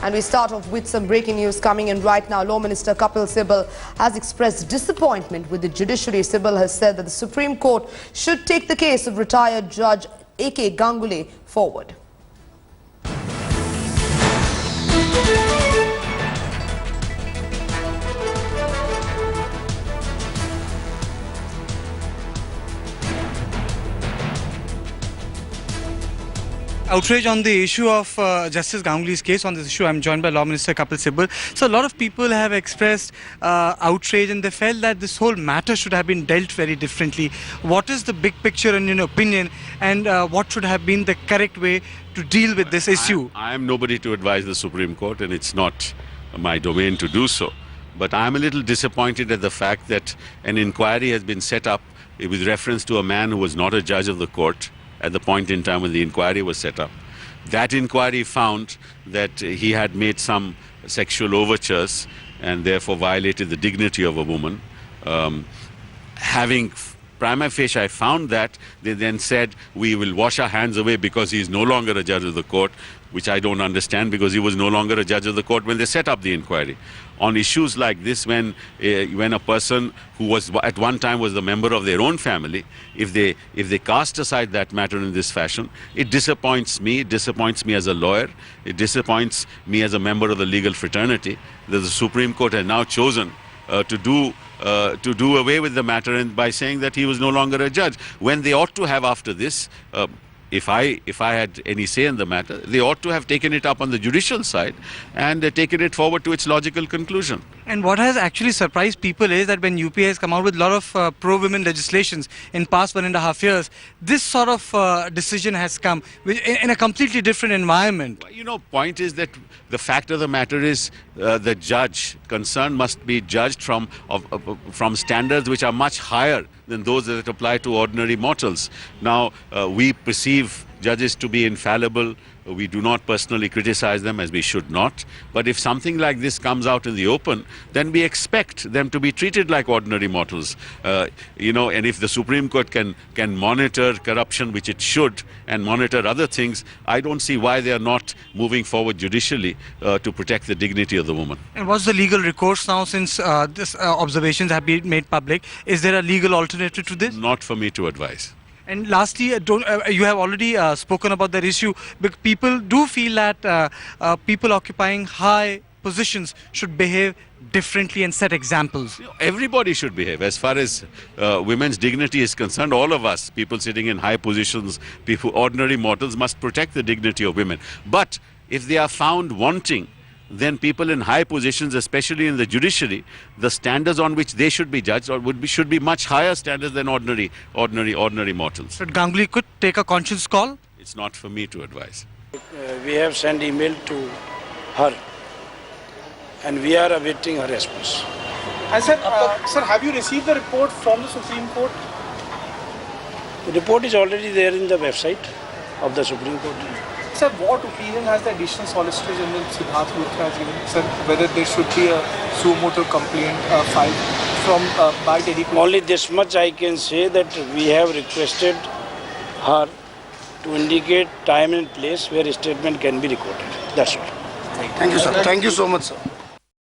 And we start off with some breaking news coming in right now. Law Minister Kapil Sibil has expressed disappointment with the judiciary. Sibil has said that the Supreme Court should take the case of retired Judge AK Ganguly forward. Outrage on the issue of Justice Ganguly's case. On this issue, I'm joined by Law Minister Kapil Sibil. So a lot of people have expressed outrage, and they felt that this whole matter should have been dealt very differently. What is the big picture in your opinion, and what should have been the correct way to deal with this issue? I am nobody to advise the Supreme Court, and it's not my domain to do so. But I'm a little disappointed at the fact that an inquiry has been set up with reference to a man who was not a judge of the court at the point in time when the inquiry was set up. That inquiry found that he had made some sexual overtures and therefore violated the dignity of a woman. Having prima facie I found that, they then said we will wash our hands away because he is no longer a judge of the court, which I don't understand, because he was no longer a judge of the court when they set up the inquiry. On issues like this, when a person who was at one time was the member of their own family, if they cast aside that matter in this fashion, it disappoints me. It disappoints me as a lawyer. It disappoints me as a member of the legal fraternity that the Supreme Court has now chosen to do away with the matter and by saying that he was no longer a judge, when they ought to have after this. If I had any say in the matter, they ought to have taken it up on the judicial side and taken it forward to its logical conclusion. And what has actually surprised people is that when UP has come out with a lot of pro-women legislations in past 1.5 years, this sort of decision has come in a completely different environment. You know, point is that the fact of the matter is the judge concerned must be judged from standards which are much higher than those that apply to ordinary mortals. Now, we perceive judges to be infallible. We do not personally criticize them, as we should not. But if something like this comes out in the open, then we expect them to be treated like ordinary mortals. You know, and if the Supreme Court can monitor corruption, which it should, and monitor other things, I don't see why they are not moving forward judicially to protect the dignity of the woman. And what's the legal recourse now, since these observations have been made public? Is there a legal alternative to this? Not for me to advise. And lastly, you have already spoken about that issue, but people do feel that people occupying high positions should behave differently and set examples. You know, everybody should behave. As far as women's dignity is concerned, all of us, people sitting in high positions, ordinary mortals, must protect the dignity of women. But if they are found wanting, then people in high positions, especially in the judiciary, the standards on which they should be judged should be much higher standards than ordinary mortals. But Ganguly could take a conscience call? It's not for me to advise. We have sent email to her and we are awaiting her response. And sir, have you received the report from the Supreme Court? The report is already there in the website of the Supreme Court. Sir, what opinion has the Additional Solicitor General Siddharth Luthra given, sir, whether there should be a suo motu complaint filed by Delhi Police? Only this much I can say, that we have requested her to indicate time and place where a statement can be recorded. That's all. Thank you, sir. Thank you so much, sir.